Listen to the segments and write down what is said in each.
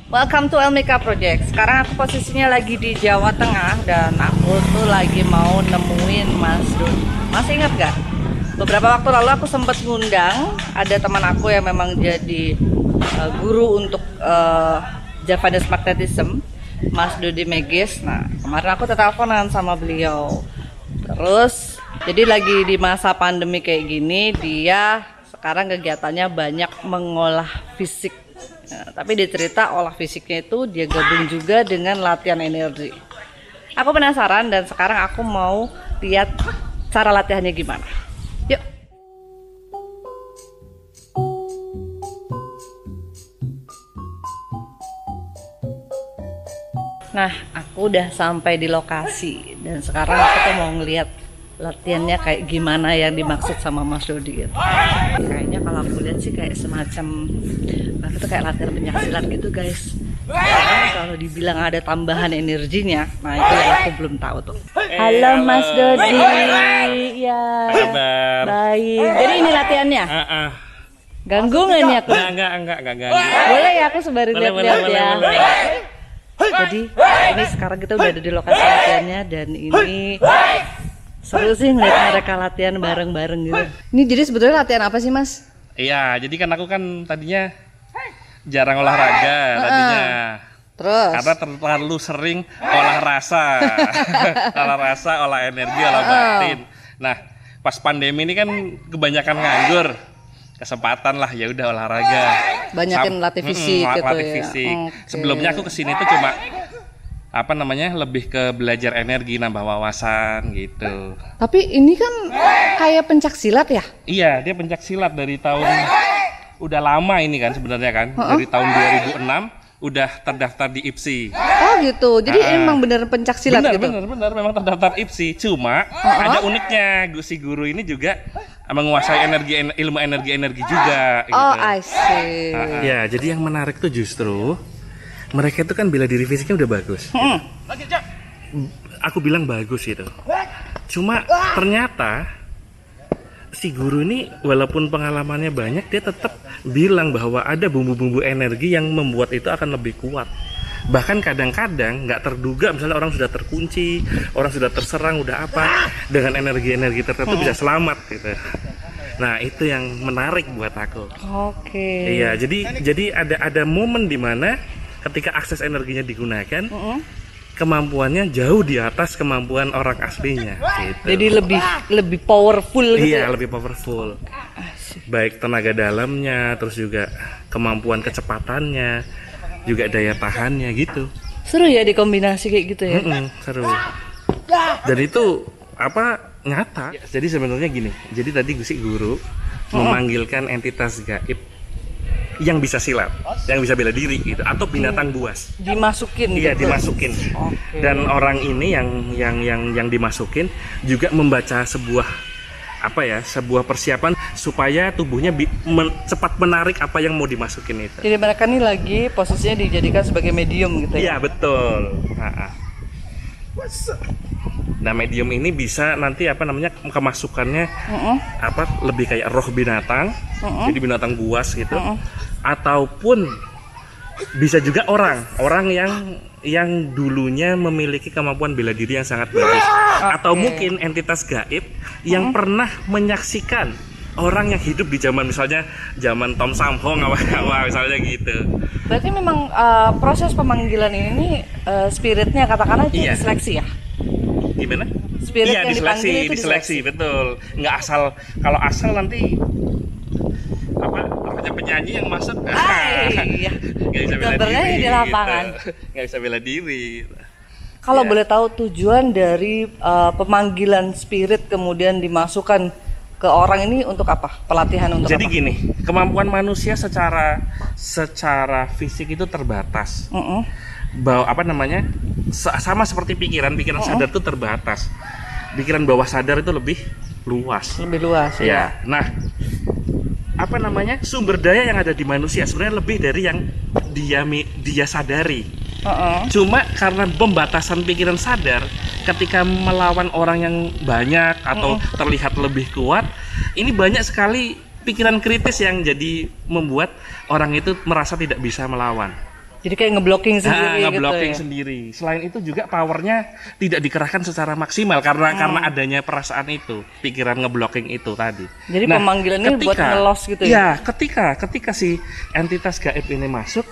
Welcome to Elmika Project. Sekarang aku posisinya lagi di Jawa Tengah dan aku tuh lagi mau nemuin Mas Dodi. Masih ingat gak? Beberapa waktu lalu aku sempat ngundang ada teman aku yang memang jadi guru untuk Javanese Magnetism, Mas Dodi Megis. Nah, kemarin aku teleponan sama beliau. Terus, jadi lagi di masa pandemi kayak gini, dia sekarang kegiatannya banyak mengolah fisik. Nah, tapi dia cerita olah fisiknya itu dia gabung juga dengan latihan energi. Aku penasaran dan sekarang aku mau lihat cara latihannya gimana. Yuk. Nah, aku udah sampai di lokasi dan sekarang aku tuh mau ngeliat latihannya kayak gimana yang dimaksud sama Mas Dodi gitu. Kayaknya kalau aku lihat sih kayak semacam itu kayak latihan pencaksilat gitu guys. Karena kalau dibilang ada tambahan energinya, nah itu yang aku belum tahu tuh. Halo Mas Dodi, ya. Baik. Jadi ini latihannya? Ganggu nggak nih aku? Enggak ganggu. Boleh ya aku sembari lihat-lihat ya. Jadi ini sekarang kita udah ada di lokasi latihannya dan ini seru sih ngeliat mereka latihan bareng-bareng gitu. Ini jadi sebetulnya latihan apa sih Mas? Iya, jadi kan aku kan tadinya jarang olahraga tadinya. Terus? Karena terlalu sering olah rasa, olah energi, olah batin. Nah, pas pandemi ini kan kebanyakan nganggur, kesempatan lah ya udah olahraga. Banyakin latih fisik gitu latih ya. fisik. Okay. Sebelumnya aku kesini tuh cuma lebih ke belajar energi, nambah wawasan gitu. Tapi ini kan kayak pencaksilat ya? Iya, dia pencaksilat dari tahun udah lama ini kan sebenarnya kan. Dari tahun 2006 udah terdaftar di IPSI. Oh gitu. Jadi emang bener pencaksilat gitu. Bener memang terdaftar IPSI. Cuma ada uniknya, si guru ini juga menguasai ilmu energi juga Oh, gitu. I see. Ya, jadi yang menarik tuh justru mereka itu kan bela diri fisiknya udah bagus. Aku bilang bagus gitu. Cuma ternyata si guru ini walaupun pengalamannya banyak, dia tetap bilang bahwa ada bumbu-bumbu energi yang membuat itu akan lebih kuat. Bahkan kadang-kadang nggak terduga, misalnya orang sudah terkunci, orang sudah terserang, udah apa, dengan energi-energi tertentu bisa selamat gitu. Nah, itu yang menarik buat aku. Oke. Iya, jadi ada momen di mana ketika akses energinya digunakan, kemampuannya jauh di atas kemampuan orang aslinya. Gitu. Jadi lebih powerful gitu. Iya, ya? lebih powerful. Baik tenaga dalamnya, terus juga kemampuan kecepatannya, juga daya tahannya gitu. Seru ya dikombinasi kayak gitu ya. Seru. Dan itu nyata. Jadi sebenarnya gini. Jadi tadi guru memanggilkan entitas gaib yang bisa silat, yang bisa bela diri gitu, atau binatang buas. Dimasukin. Iya, gitu. dimasukin. Okay. Dan orang ini yang dimasukin juga membaca sebuah persiapan supaya tubuhnya cepat menarik apa yang mau dimasukin itu. Jadi mereka ini lagi posisinya dijadikan sebagai medium gitu ya. Iya, betul. Nah, medium ini bisa nanti kemasukannya lebih kayak roh binatang, jadi binatang buas gitu, ataupun bisa juga orang yang dulunya memiliki kemampuan bela diri yang sangat bagus, atau mungkin entitas gaib yang pernah menyaksikan orang yang hidup di zaman Tom Samhong misalnya gitu. Berarti memang proses pemanggilan ini spiritnya katakanlah itu diseleksi ya? Gimana? Spirit yang dipanggil itu diseleksi, betul. Nggak asal, kalau asal nanti namanya penyanyi yang masuk. Iya. Nggak bisa bela bernyanyi diri di lapangan. Gitu. Nggak bisa bela diri. Kalau boleh tahu tujuan dari pemanggilan spirit kemudian dimasukkan ke orang ini untuk apa? Pelatihan untuk Jadi apa? gini, kemampuan manusia secara fisik itu terbatas. Sama seperti pikiran sadar itu terbatas. Pikiran bawah sadar itu lebih luas. Lebih luas ya. Nah, sumber daya yang ada di manusia sebenarnya lebih dari yang dia sadari. Cuma karena pembatasan pikiran sadar, ketika melawan orang yang banyak atau terlihat lebih kuat, ini banyak sekali pikiran kritis yang jadi membuat orang itu merasa tidak bisa melawan. Jadi kayak ngeblocking sendiri ngeblocking gitu ya? sendiri. Selain itu juga powernya tidak dikerahkan secara maksimal karena adanya perasaan itu, pikiran ngeblocking itu tadi. Jadi pemanggilan ini buat ngelos gitu ya? Ya, ketika si entitas gaib ini masuk,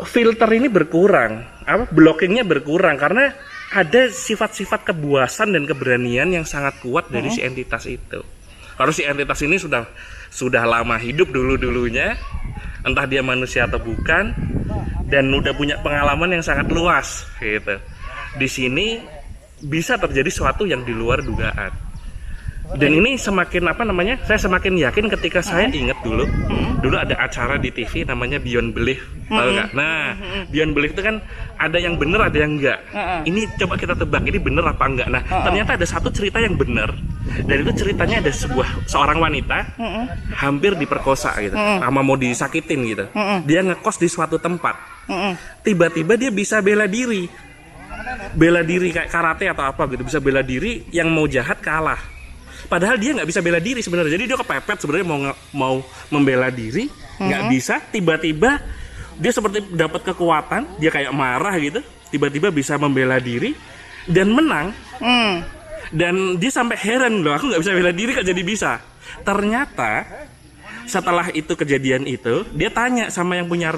filter ini berkurang, blockingnya berkurang karena ada sifat-sifat kebuasan dan keberanian yang sangat kuat dari si entitas itu. Kalau si entitas ini sudah lama hidup dulunya, entah dia manusia atau bukan, dan udah punya pengalaman yang sangat luas gitu. Di sini bisa terjadi sesuatu yang di luar dugaan. Dan ini semakin saya semakin yakin ketika saya ingat dulu ada acara di TV namanya Beyond Belief, tahu nggak? Nah, Beyond Belief itu kan ada yang benar, ada yang enggak. Ini coba kita tebak ini benar apa enggak. Nah, ternyata ada satu cerita yang benar, dan itu ceritanya ada seorang wanita hampir diperkosa gitu, sama mau disakitin gitu. Dia ngekos di suatu tempat, tiba-tiba dia bisa bela diri kayak karate atau apa gitu, bisa bela diri, yang mau jahat kalah. Padahal dia nggak bisa bela diri sebenarnya, jadi dia kepepet sebenarnya mau membela diri, nggak bisa. Tiba-tiba dia seperti dapat kekuatan, dia kayak marah gitu, tiba-tiba bisa membela diri dan menang. Dan dia sampai heran, loh aku nggak bisa bela diri kok jadi bisa. Ternyata setelah itu kejadian itu, dia tanya sama yang punya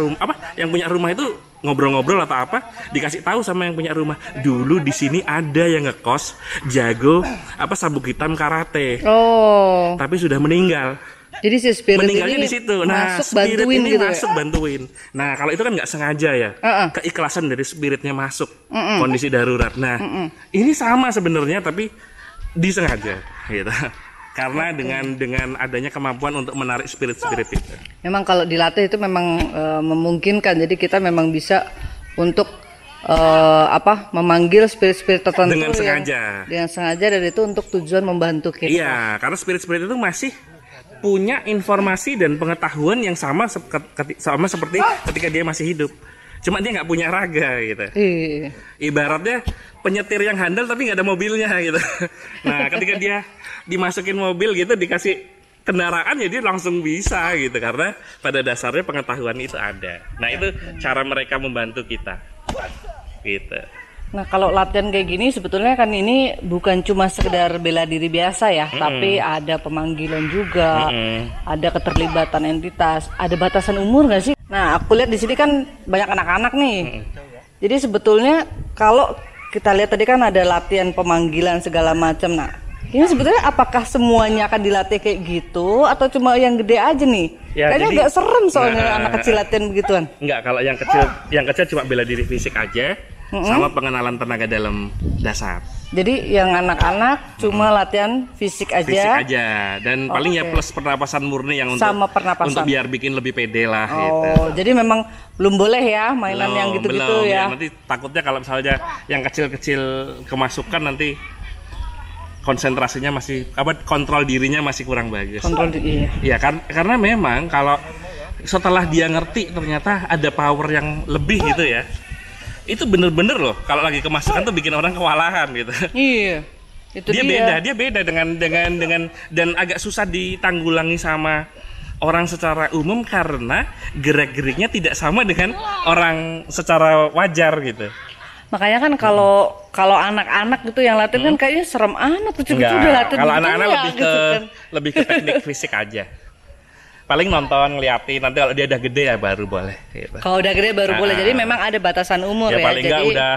rumah itu, ngobrol-ngobrol atau apa, dikasih tahu sama yang punya rumah, dulu di sini ada yang ngekos jago sabuk hitam karate, tapi sudah meninggal. Jadi si spirit meninggalnya ini di situ. Nah, spirit bantuin ini gitu masuk bantuin. Nah, kalau itu kan nggak sengaja ya, keikhlasan dari spiritnya masuk kondisi darurat. Nah, ini sama sebenarnya tapi disengaja gitu. Karena dengan adanya kemampuan untuk menarik spirit-spirit itu. Memang kalau dilatih itu memang memungkinkan. Jadi kita memang bisa untuk memanggil spirit-spirit tertentu dengan sengaja. Dengan sengaja, dan itu untuk tujuan membantu kita. Iya, karena spirit-spirit itu masih punya informasi dan pengetahuan yang sama seperti ketika dia masih hidup. Cuma dia nggak punya raga gitu. Ibaratnya penyetir yang handal tapi nggak ada mobilnya gitu. Nah, ketika dia dimasukin mobil gitu, dikasih kendaraan, ya dia langsung bisa gitu, karena pada dasarnya pengetahuan itu ada. Nah, itu cara mereka membantu kita gitu. Nah, kalau latihan kayak gini sebetulnya kan ini bukan cuma sekedar bela diri biasa ya, tapi ada pemanggilan juga, ada keterlibatan entitas, ada batasan umur nggak sih? Nah, aku lihat di sini kan banyak anak-anak nih. Jadi sebetulnya kalau kita lihat tadi kan ada latihan pemanggilan segala macam. Nah, ini sebetulnya apakah semuanya akan dilatih kayak gitu atau cuma yang gede aja nih? Ya, kayaknya agak serem soalnya anak kecil latihan begituan. Enggak, kalau yang kecil cuma bela diri fisik aja, sama pengenalan tenaga dalam dasar. Jadi yang anak-anak cuma latihan fisik aja. Fisik aja, dan paling ya plus pernapasan murni yang untuk biar bikin lebih pede lah. Gitu. Jadi memang belum boleh ya mainan yang gitu-gitu ya. Nanti takutnya kalau misalnya yang kecil-kecil kemasukan, nanti konsentrasinya masih kontrol dirinya masih kurang bagus. Kontrol diri. Iya kan, karena memang kalau setelah dia ngerti ternyata ada power yang lebih gitu ya, itu bener-bener loh kalau lagi kemasukan tuh bikin orang kewalahan gitu. Iya. Itu dia beda dengan dan agak susah ditanggulangi sama orang secara umum karena gerak-geriknya tidak sama dengan orang secara wajar gitu. Makanya kan kalau anak-anak gitu yang latihan kan kayaknya serem amat, kecil-kecil udah latihan. Kalau anak-anak lebih ke teknik fisik aja. Paling nonton, ngeliatin, nanti kalau dia udah gede ya baru boleh gitu. Kalau udah gede baru boleh. Jadi memang ada batasan umur ya. Paling enggak udah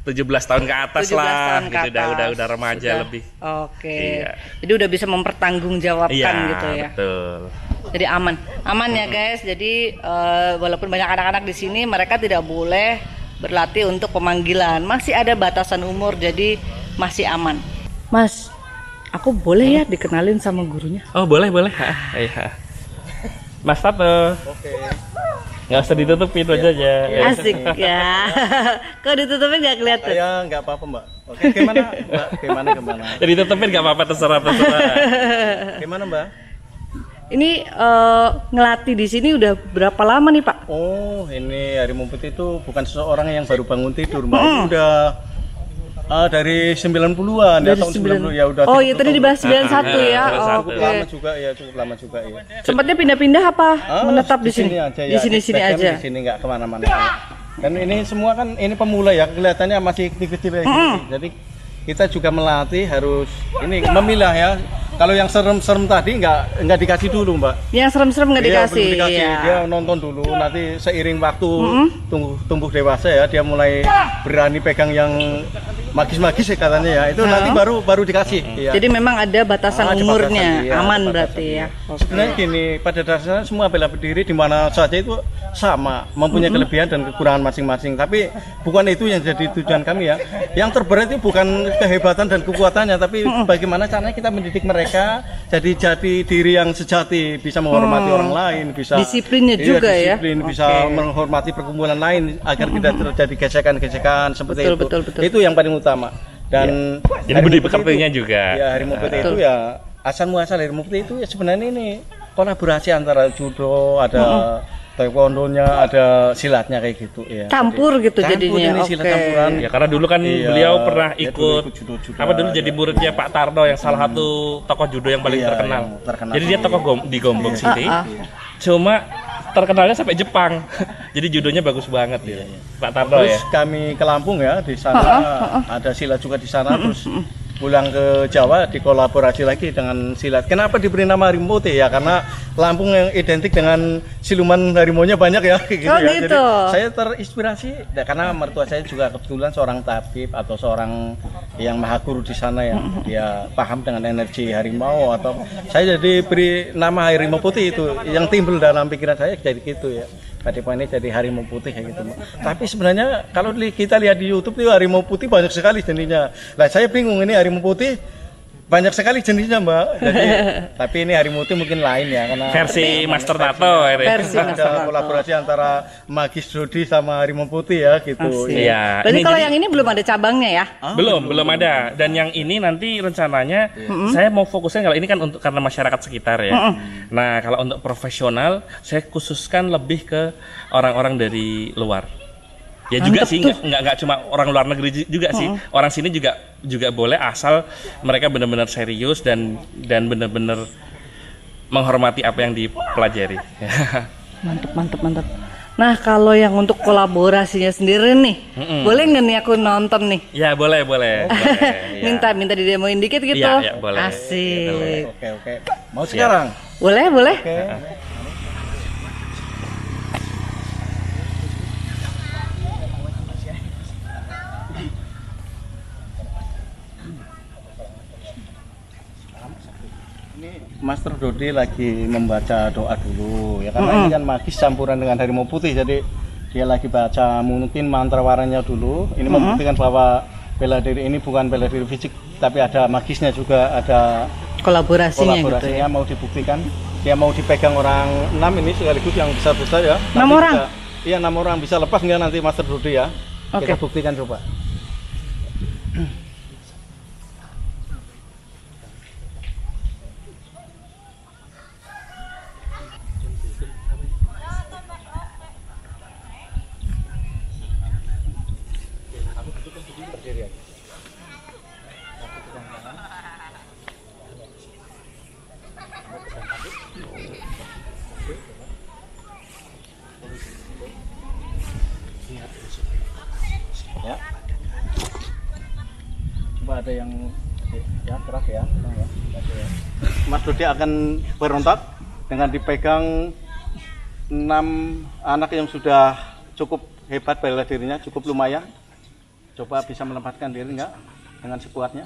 17 tahun ke atas lah gitu, udah remaja lebih. Oke. Iya. Jadi udah bisa mempertanggungjawabkan gitu ya. Betul. Jadi aman ya guys. Jadi walaupun banyak anak-anak di sini, mereka tidak boleh berlatih untuk pemanggilan, masih ada batasan umur, jadi masih aman. Mas, aku boleh ya dikenalin sama gurunya? Oh boleh. Iya. Mas Tato. Oke. Nggak usah ditutupin aja ya. Asik ya. Kok ditutupin nggak kelihatan? Ya nggak apa-apa Mbak. Oke, gimana Mbak? Gimana? Jadi ditutupin nggak apa-apa, terserah. Gimana Mbak? Ini ngelatih di sini udah berapa lama nih Pak? Oh, ini Harimau Putih itu bukan seseorang yang baru bangun tidur Mbak. Itu udah Dari 90-an ya, Dari tahun 90 ya udah. Oh iya tadi dibahas 91 ya. Cukup Oke. lama juga ya, cukup lama juga ya. Sempatnya pindah-pindah apa? Menetap di sini? aja ya. Di sini-sini Bagian aja. Di sini nggak kemana-mana. Dan ini semua kan ini pemula ya, kelihatannya masih kecil-kecil kayak gini. Jadi kita juga melatih harus ini memilah ya. Kalau yang serem-serem tadi nggak dikasih dulu, Mbak. Yang serem-serem nggak Iya, dikasih. belum dikasih. Ya. Dia nonton dulu, nanti seiring waktu tumbuh dewasa ya, dia mulai berani pegang yang magis-magis ya katanya ya. Itu nanti baru dikasih. Iya. Jadi memang ada batasan Ada umurnya, batasan, iya, aman ada berarti batasan, ya. iya. Sebenarnya gini, pada dasarnya semua bela diri di mana saja itu sama, mempunyai kelebihan dan kekurangan masing-masing. Tapi bukan itu yang jadi tujuan kami ya. Yang terberat itu bukan kehebatan dan kekuatannya, tapi bagaimana caranya kita mendidik mereka jadi diri yang sejati, bisa menghormati orang lain, bisa Disiplinnya juga ya. disiplin, bisa menghormati perkumpulan lain agar tidak terjadi gesekan-gesekan seperti Betul, itu. betul. Itu yang paling utama. Dan Jadi budi harimau putih pekertinya itu- juga. Ya, harimau putih itu ya asal muasal harimau putih itu ya sebenarnya ini kolaborasi antara judo, ada taekwondonya, ada silatnya kayak gitu ya. Campur gitu Campur jadinya. ini silat Oke. campuran. Ya karena dulu kan Iya, beliau pernah dia ikut dulu ikut judo-judo apa dulu ada. jadi muridnya Pak Tarno yang salah satu tokoh judo yang paling Iya, terkenal. yang terkenal. Jadi dia tokoh di Gombong City. Ah, Cuma terkenalnya sampai Jepang. Jadi judonya bagus banget ya. Pak Tarno Terus ya. kami ke Lampung ya, di sana ada silat juga di sana. Terus pulang ke Jawa dikolaborasi lagi dengan silat. Kenapa diberi nama harimau putih ya? Karena Lampung yang identik dengan siluman harimaunya banyak ya, kayak gitu Oh, ya. gitu. Jadi saya terinspirasi ya, karena mertua saya juga kebetulan seorang tabib atau seorang yang maha guru di sana ya. Dia paham dengan energi harimau atau saya jadi beri nama harimau putih itu yang timbul dalam pikiran saya jadi gitu ya. Kadipa ini jadi harimau putih kayak gitu. Tapi sebenarnya kalau kita lihat di YouTube itu harimau putih banyak sekali jenisnya. Nah saya bingung ini harimau putih banyak sekali jenisnya Mbak. Jadi tapi ini harimau putih mungkin lain ya karena Versi Master Tato ini. Versi Master ada Tato. kolaborasi antara Magis Dodi sama harimau putih ya gitu. Asik. Iya. Berarti Ini kalau jadi- yang ini belum ada cabangnya ya? belum ada. Dan yang ini nanti rencananya saya mau fokusnya kalau ini kan untuk karena masyarakat sekitar ya. Nah, kalau untuk profesional saya khususkan lebih ke orang-orang dari luar. Ya juga sih nggak cuma orang luar negeri juga sih. Orang sini juga boleh asal mereka benar-benar serius dan benar-benar menghormati apa yang dipelajari. Mantep. Nah kalau yang untuk kolaborasinya sendiri nih, boleh nggak nih aku nonton nih? Ya boleh. Boleh, ya. Minta didemoin dikit gitu. Iya, boleh. Asik. Oke. Mau sekarang? Boleh. Oke. Master Dodi lagi membaca doa dulu ya karena ini kan magis campuran dengan harimau putih jadi dia lagi baca mungkin mantrawaranya dulu ini membuktikan bahwa bela diri ini bukan bela diri fisik tapi ada magisnya juga ada Kolaborasinya gitu ya. mau dibuktikan dia mau dipegang orang 6 ini sekaligus yang besar-besar ya 6 Nanti orang? iya 6 orang bisa lepas nggak nanti Master Dodi ya Oke. kita buktikan coba. Ya. Coba ada yang ya keras ya. Mas Dodi akan berontak dengan dipegang 6 anak yang sudah cukup hebat bela dirinya, cukup lumayan. Coba bisa menempatkan diri enggak dengan sekuatnya.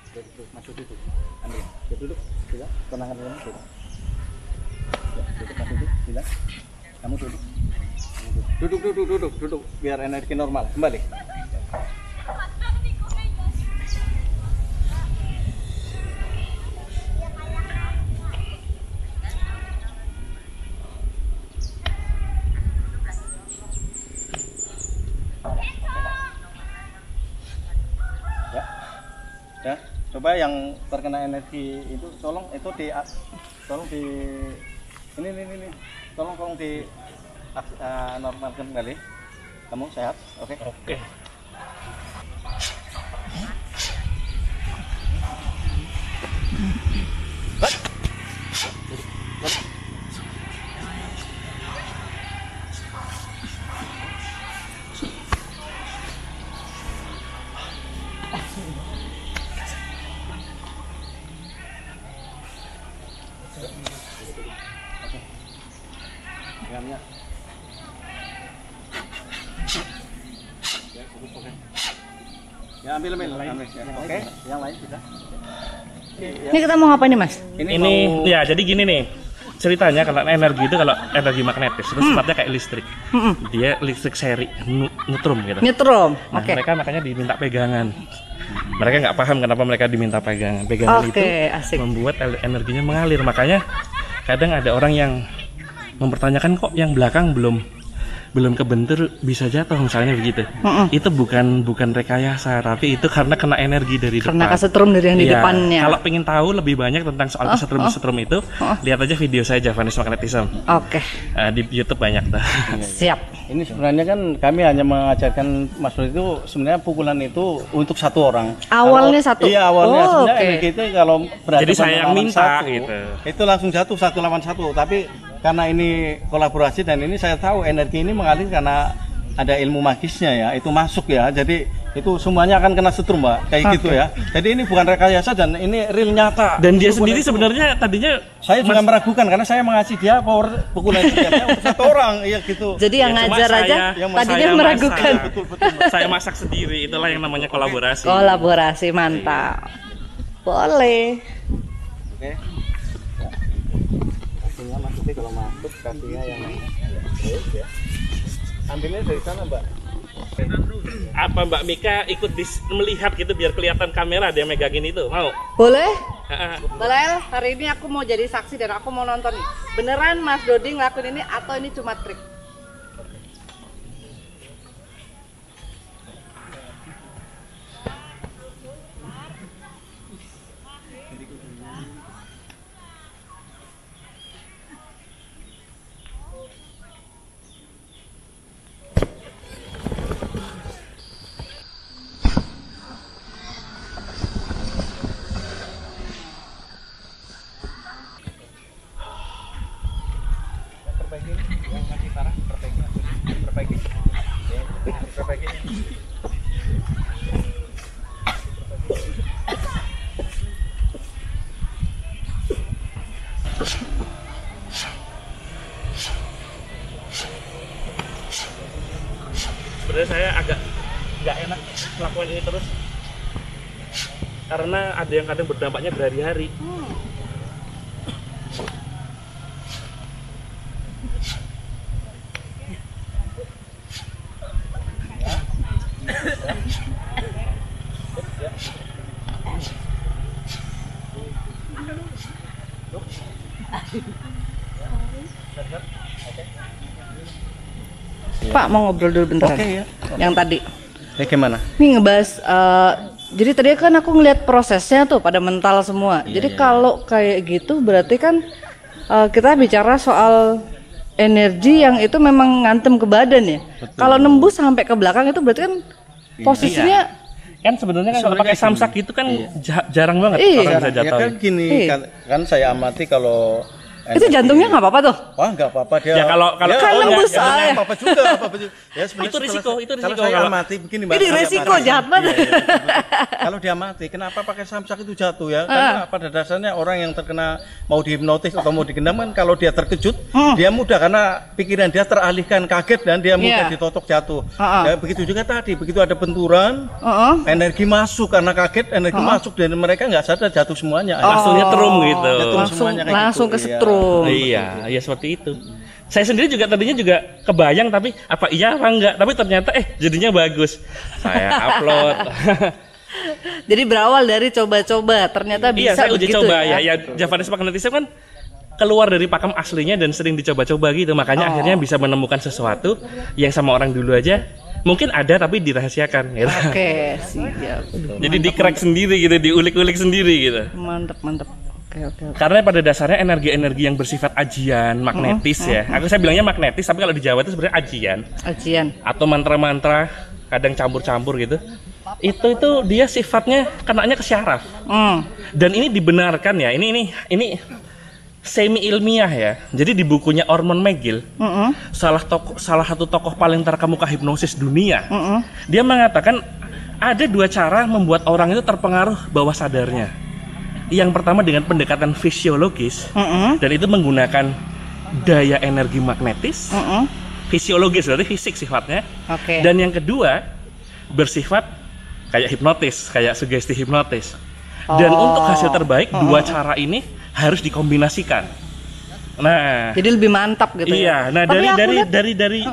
Duduk. Masuk duduk. Ambil. Ya, duduk. Sila. Tenangkan dulu. Duduk. Ya, duduk. Masuk duduk. Sila. Kamu duduk. Duduk. Duduk. Biar energi normal. Kembali. Coba yang terkena energi itu tolong di ini tolong di normalkan kembali. Kamu sehat? Oke. Oke. Ya, ambil ya. Oke, yang lain sudah. Ini kita mau ngapain nih, Mas? Ini ya jadi gini nih. Ceritanya kalau energi itu kalau energi magnetis itu sifatnya kayak listrik. Dia listrik seri nyetrum gitu. Nyetrum. Nah, Oke. mereka makanya diminta pegangan. Mereka nggak paham kenapa mereka diminta pegangan. Pegangan itu Asik. membuat energinya mengalir. Makanya kadang ada orang yang mempertanyakan kok yang belakang belum kebentur bisa jatuh misalnya begitu. Itu bukan rekayasa, tapi itu karena kena energi dari depan. Karena kesetrum dari yang di Iya. depannya. Kalau pengen tahu lebih banyak tentang soal kesetrum itu, lihat aja video saya Javanese Magnetism. Oke. Di YouTube banyak tuh. Siap. Ini sebenarnya kan kami hanya mengajarkan Mas Bro itu sebenarnya pukulan itu untuk satu orang. Awalnya satu? Iya, awalnya Oh, sebenarnya oke. energi itu kalau berhadapan Jadi saya yang lawan minta, satu, gitu. itu langsung jatuh 1 lawan 1. Tapi karena ini kolaborasi dan ini saya tahu energi ini mengalir karena ada ilmu magisnya ya, itu masuk ya. Jadi itu semuanya akan kena setrum, Mbak, kayak gitu ya. Jadi ini bukan rekayasa dan ini real nyata. Dan dia Itu sendiri itu. sebenarnya tadinya Saya juga meragukan karena saya mengasih dia power pukulan setiapnya untuk satu orang, iya gitu. Jadi yang Ya, cuma ngajar aja yang tadinya saya meragukan. masak. Betul. Saya masak sendiri, itulah yang namanya kolaborasi. Kolaborasi mantap. Boleh. Oke. Kakinya maksudnya kalau masuk kakinya yang ya. Ambilnya dari sana, Mbak. Apa Mbak Mika ikut melihat gitu biar kelihatan kamera dia megangin itu, mau? Boleh? Ha-ha. Balel, hari ini aku mau jadi saksi dan aku mau nonton nih. Beneran Mas Dodi ngelakuin ini atau ini cuma trik? Sebenarnya saya agak nggak enak melakukan ini terus karena ada yang kadang berdampaknya berhari-hari. Pak mau ngobrol dulu bentar. Oke, ya. Yang tadi. Gimana? Ini ngebahas jadi tadi kan aku ngeliat prosesnya tuh pada mental semua. Jadi kalau kayak gitu berarti kan kita bicara soal energi yang itu memang ngantem ke badan ya. Kalau nembus sampai ke belakang itu berarti kan posisinya Kan sebenarnya kan kalau pakai samsak itu kan jarang banget Iya. orang bisa Ya jatuh. kan gini, Iya. kan saya amati kalau itu jantungnya nggak apa-apa tuh. wah nggak apa-apa dia. Ya, kalau Kan oh, nembus ya, soalnya. apa-apa juga, apa-apa juga. Ya, sebenarnya Itu setelah risiko, saya- itu Kalau risiko. saya Kalau- amati begini, Mbak. Ini saya risiko amati. jahat banget. Iya, iya, betul. Kalau dia mati, kenapa pakai samsak itu jatuh ya? Karena pada dasarnya orang yang terkena mau dihipnotis atau mau digendam kan kalau dia terkejut, dia mudah karena pikiran dia teralihkan kaget dan dia mudah Iya. ditotok jatuh. Ah. Ya begitu juga tadi, begitu ada benturan, Heeh. energi masuk karena kaget, energi masuk dan mereka nggak sadar jatuh semuanya. Langsung nyetrum gitu. Nyetrum Langsung semuanya kayak langsung gitu, ke setrum. Iya, ya seperti itu. Saya sendiri juga tadinya juga kebayang tapi apa iya apa enggak, tapi ternyata jadinya bagus. Saya upload. Jadi berawal dari coba-coba, ternyata Iya, bisa saya uji begitu coba ya. ya. Javanese Magnetism kan keluar dari pakem aslinya dan sering dicoba-coba gitu. Makanya akhirnya bisa menemukan sesuatu yang sama orang dulu aja Mungkin ada tapi dirahasiakan gitu. Oke, siap. Jadi di-crack sendiri gitu, diulik-ulik sendiri gitu. Mantap, mantap. Oke. Karena pada dasarnya energi-energi yang bersifat ajian, magnetis ya. Saya bilangnya magnetis, tapi kalau di Jawa itu sebenarnya ajian. Ajian. Atau mantra-mantra, kadang campur-campur gitu. Itu dia sifatnya kenanya ke syaraf. Dan ini dibenarkan ya. Ini semi ilmiah ya. Jadi di bukunya Ormond McGill, salah satu tokoh paling terkemuka hipnosis dunia, dia mengatakan ada 2 cara membuat orang itu terpengaruh bawah sadarnya. Yang pertama dengan pendekatan fisiologis, dan itu menggunakan daya energi magnetis, fisiologis berarti fisik sifatnya. Dan yang kedua bersifat kayak hipnotis, kayak sugesti hipnotis. Dan untuk hasil terbaik 2 cara ini harus dikombinasikan. Nah, jadi lebih mantap gitu iya, ya. Nah,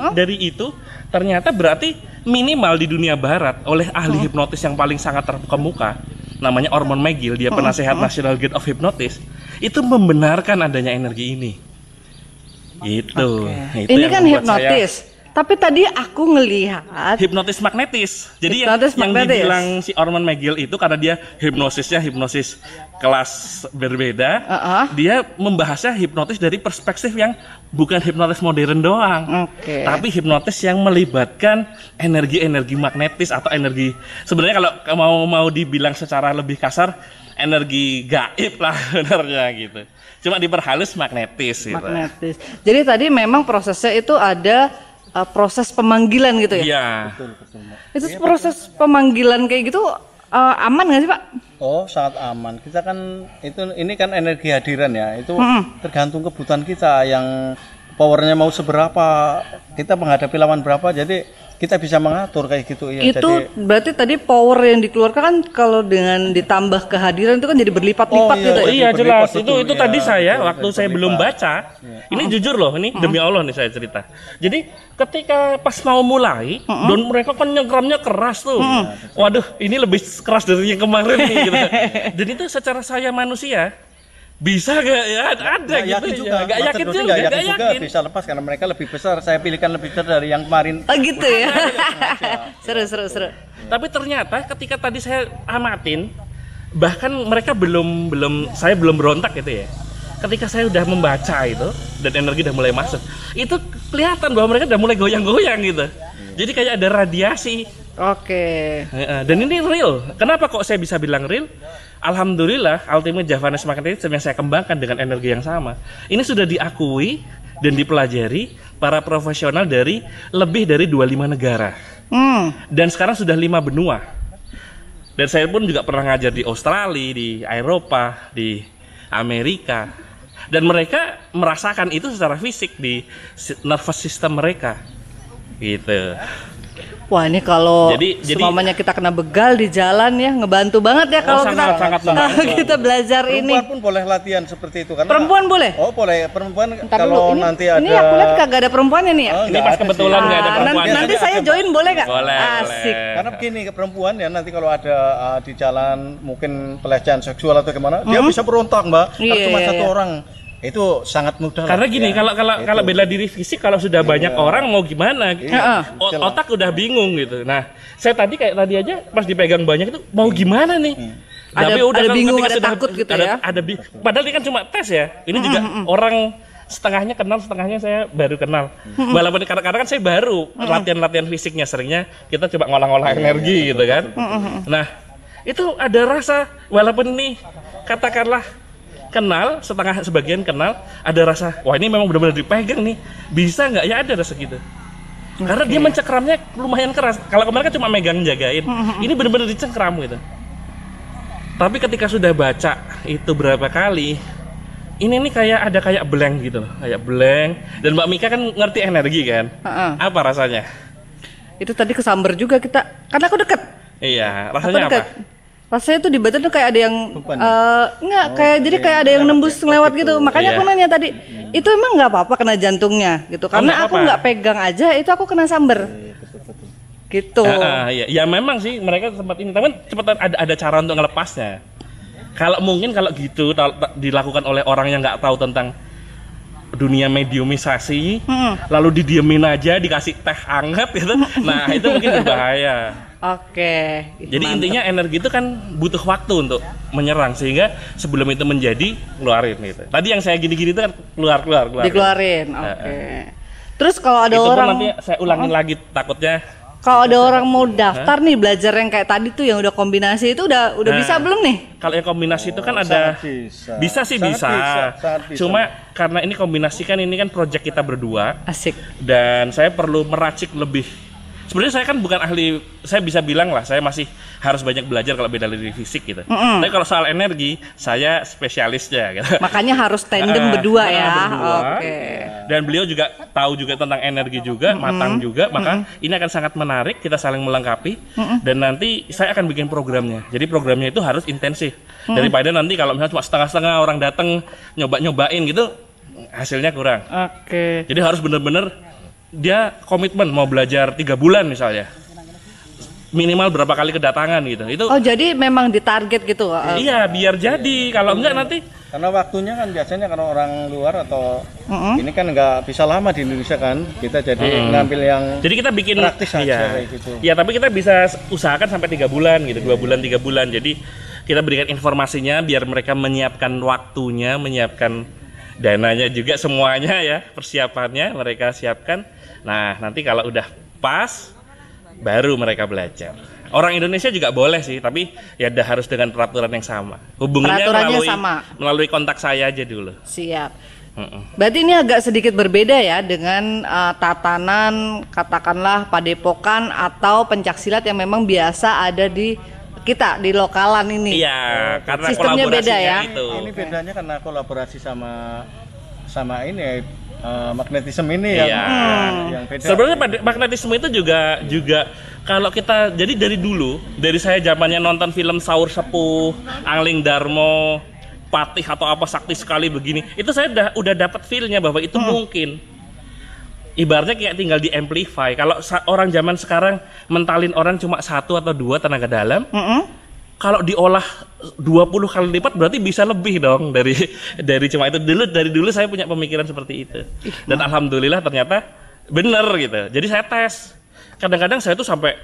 dari itu ternyata berarti minimal di dunia barat oleh ahli hipnotis yang paling sangat terkemuka, namanya Ormond McGill, dia penasehat National Guild of Hypnotists, itu membenarkan adanya energi ini. Itu. Ini kan hipnotis. Tapi tadi aku ngelihat hipnotis magnetis. Jadi hipnotis yang magnetis. dibilang si Ormond McGill itu karena dia hipnosisnya hipnosis kelas berbeda, dia membahasnya hipnotis dari perspektif yang bukan hipnotis modern doang. Tapi hipnotis yang melibatkan energi-energi magnetis atau energi, sebenarnya kalau mau dibilang secara lebih kasar, energi gaib lah benernya gitu. Cuma diperhalus magnetis gitu. Magnetis. Jadi tadi memang prosesnya itu ada proses pemanggilan gitu ya? Iya. Betul. Itu proses pemanggilan kayak gitu aman nggak sih Pak? Oh, sangat aman. Kita kan ini kan energi hadiran ya. Itu tergantung kebutuhan kita yang powernya mau seberapa, kita menghadapi lawan berapa. Jadi kita bisa mengatur kayak gitu ya. Itu jadi, berarti tadi power yang dikeluarkan kan kalau dengan ditambah kehadiran itu kan jadi berlipat-lipat gitu ya? Iya jelas. Betul, Itu ya, tadi saya betul, waktu saya belum baca, ini jujur loh, ini demi Allah nih saya cerita. Jadi ketika pas mau mulai, dan mereka kan nyengkramnya keras tuh. Waduh, ini lebih keras dari yang kemarin nih gitu. Dan itu secara saya manusia bisa gak ya? Ada gitu ya. Gak yakin juga bisa lepas karena mereka lebih besar. Saya pilihkan lebih besar dari yang kemarin. Oh gitu ya. Seru. Tapi ternyata ketika tadi saya amatin, bahkan mereka saya belum berontak gitu ya. Ketika saya udah membaca itu dan energi udah mulai masuk, itu kelihatan bahwa mereka udah mulai goyang-goyang gitu. Jadi kayak ada radiasi. Dan ini real. Kenapa kok saya bisa bilang real? Alhamdulillah, Ultimate Javanese Magnetism yang saya kembangkan dengan energi yang sama, ini sudah diakui dan dipelajari para profesional dari lebih dari 25 negara. Dan sekarang sudah 5 benua. Dan saya pun juga pernah ngajar di Australia, di Eropa, di Amerika. Dan mereka merasakan itu secara fisik di nervous system mereka. Gitu. Wah ini kalau jadi semuanya kita kena begal di jalan ya, ngebantu banget ya kalau kita belajar ini. Perempuan pun boleh latihan seperti itu kan? Perempuan boleh? Oh boleh, perempuan kalau nanti ada. Ini aku lihat kagak ada perempuannya nih ya? Ini pas kebetulan nggak ada perempuan. Nanti saya join boleh nggak? Boleh. Asik. Karena begini, ke perempuan ya nanti kalau ada di jalan mungkin pelecehan seksual atau gimana, dia bisa berontak Mbak. Kalau cuma satu orang. Itu sangat mudah. Karena gini, kalau bela diri fisik kalau sudah banyak orang mau gimana? Otak udah bingung gitu. Nah, saya tadi aja pas dipegang banyak itu mau gimana nih? Tapi ada bingung, ada takut gitu ya. Padahal ini kan cuma tes ya. Ini juga orang setengahnya kenal, setengahnya saya baru kenal. Walaupun kadang-kadang kan saya baru latihan latihan fisiknya, seringnya kita coba ngolah-ngolah energi gitu kan. Nah, itu ada rasa walaupun ini katakanlah kenal, sebagian kenal, ada rasa, wah ini memang benar-benar dipegang nih, bisa nggak ya, ada rasa gitu. Karena dia mencengkramnya lumayan keras. Kalau kemarin kan cuma megang jagain, ini benar-benar dicengkram gitu. Tapi ketika sudah baca itu berapa kali, ini nih kayak blank gitu loh, kayak blank. Dan Mbak Mika kan ngerti energi kan, apa rasanya? Itu tadi kesamber juga kita, karena aku deket. Iya, rasanya apa? Rasanya tuh di badan tuh kayak ada yang jadi kayak ada yang nembus lewat gitu. Makanya aku nanya tadi, itu emang nggak apa-apa kena jantungnya gitu? Karena aku nggak pegang aja, itu aku kena samber. Gitu. Ya memang sih mereka sempat ini, tapi cepetan ada cara untuk ngelepasnya. Kalau gitu dilakukan oleh orang yang nggak tahu tentang dunia mediumisasi, lalu didiemin aja, dikasih teh hangat gitu. Nah, itu mungkin berbahaya. Oke. Jadi intinya energi itu kan butuh waktu untuk menyerang, sehingga sebelum itu menjadi keluarin gitu. Tadi yang saya gini-gini itu kan keluar. Dikeluarin. Oke. Terus kalau ada itu orang nanti saya ulangin lagi, takutnya kalau ada orang mau daftar nih belajar yang kayak tadi tuh yang udah kombinasi itu udah bisa belum nih? Kalau yang kombinasi itu kan ada bisa. Cuma karena ini kombinasi kan, ini kan project kita berdua. Asik. Dan saya perlu meracik lebih. Sebenarnya saya kan bukan ahli, saya bisa bilang lah saya masih harus banyak belajar kalau beda dari fisik gitu. Tapi kalau soal energi saya spesialisnya gitu. Makanya harus tandem berdua ya. Oke. Dan beliau juga tahu juga tentang energi juga, matang juga, maka ini akan sangat menarik, kita saling melengkapi. Dan nanti saya akan bikin programnya. Jadi programnya itu harus intensif. Daripada nanti kalau misalnya cuma setengah-setengah orang datang nyobain gitu, hasilnya kurang. Oke. Jadi harus bener-bener dia komitmen mau belajar 3 bulan misalnya, minimal berapa kali kedatangan gitu. Itu jadi memang ditarget gitu. Iya, biar jadi. Kalau enggak nanti karena waktunya kan biasanya kalau orang luar atau ini kan nggak bisa lama di Indonesia kan, kita jadi ngambil yang jadi kita bikin praktis aja kayak gitu. Ya, tapi kita bisa usahakan sampai 3 bulan gitu, 2 bulan 3 bulan. Jadi kita berikan informasinya biar mereka menyiapkan waktunya, menyiapkan dananya juga, semuanya ya, persiapannya mereka siapkan. Nah, nanti kalau udah pas baru mereka belajar. Orang Indonesia juga boleh sih, tapi ya udah harus dengan peraturan yang sama. Hubungannya melalui kontak saya aja dulu. Siap. Berarti ini agak sedikit berbeda ya dengan tatanan katakanlah padepokan atau pencaksilat yang memang biasa ada di kita di lokalan ini. Iya, karena sistemnya beda ya. Itu. Ini bedanya karena kolaborasi sama ini magnetisme ini yang beda. Sebenarnya magnetisme itu juga kalau kita jadi dari saya zamannya nonton film Saur Sepuh, Angling Darmo, Patih atau apa sakti sekali begini, itu saya udah dapat feel-nya bahwa itu mungkin. Ibaratnya kayak tinggal di amplify. Kalau orang zaman sekarang mentalin orang cuma 1 atau 2 tenaga dalam, kalau diolah 20 kali lipat berarti bisa lebih dong dari cuma itu. Dari dulu saya punya pemikiran seperti itu. Dan alhamdulillah ternyata bener gitu. Jadi saya tes. Kadang-kadang saya tuh sampai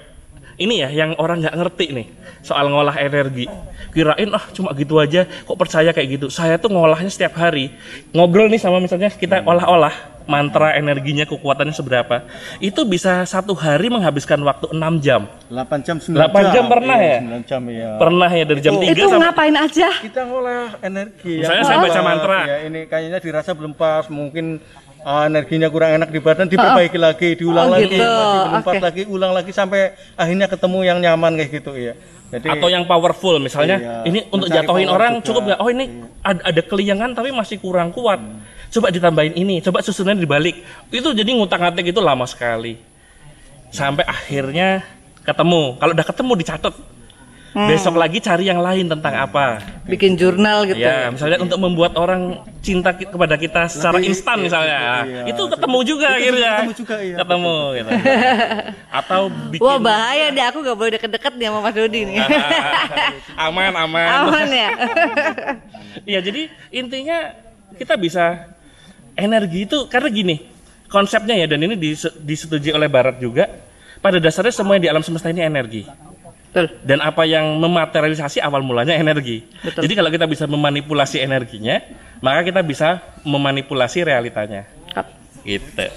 ini ya yang orang nggak ngerti nih soal ngolah energi. Kirain cuma gitu aja, kok percaya kayak gitu. Saya tuh ngolahnya setiap hari. Ngobrol nih sama misalnya kita olah-olah mantra energinya, kekuatannya seberapa. Itu bisa 1 hari menghabiskan waktu 6 jam. 8 jam, 9 jam pernah ya? 9 jam ya. Pernah ya, dari jam 3 itu sampai ngapain aja? Kita ngolah energi. Misalnya saya baca mantra. Ya, ini kayaknya dirasa belum pas, mungkin energinya kurang enak di badan, diperbaiki lagi, diulang lagi, gitu. masih belum pas lagi, ulang lagi sampai akhirnya ketemu yang nyaman kayak gitu ya. Jadi, atau yang powerful misalnya, ini untuk jatuhin orang juga. Cukup nggak? Oh ini ada keliangan tapi masih kurang kuat. Coba ditambahin ini, coba susunannya dibalik. Itu jadi ngutak-ngatik itu lama sekali. Sampai akhirnya ketemu. Kalau udah ketemu dicatat. Besok lagi cari yang lain tentang apa. Bikin jurnal gitu. Ya, misalnya untuk membuat orang cinta kepada kita secara instan misalnya. Itu ketemu juga akhirnya. Ketemu gitu. Atau bikin. Wah, bahaya deh, aku gak boleh deket-deket nih sama Mas Dodi nih. Aman. Aman ya. Iya, jadi intinya kita bisa energi itu karena gini konsepnya ya, dan ini disetujui oleh Barat juga. Pada dasarnya semua yang di alam semesta ini energi. Betul. Dan apa yang mematerialisasi awal mulanya energi. Betul. Jadi kalau kita bisa memanipulasi energinya, maka kita bisa memanipulasi realitanya. Gitu.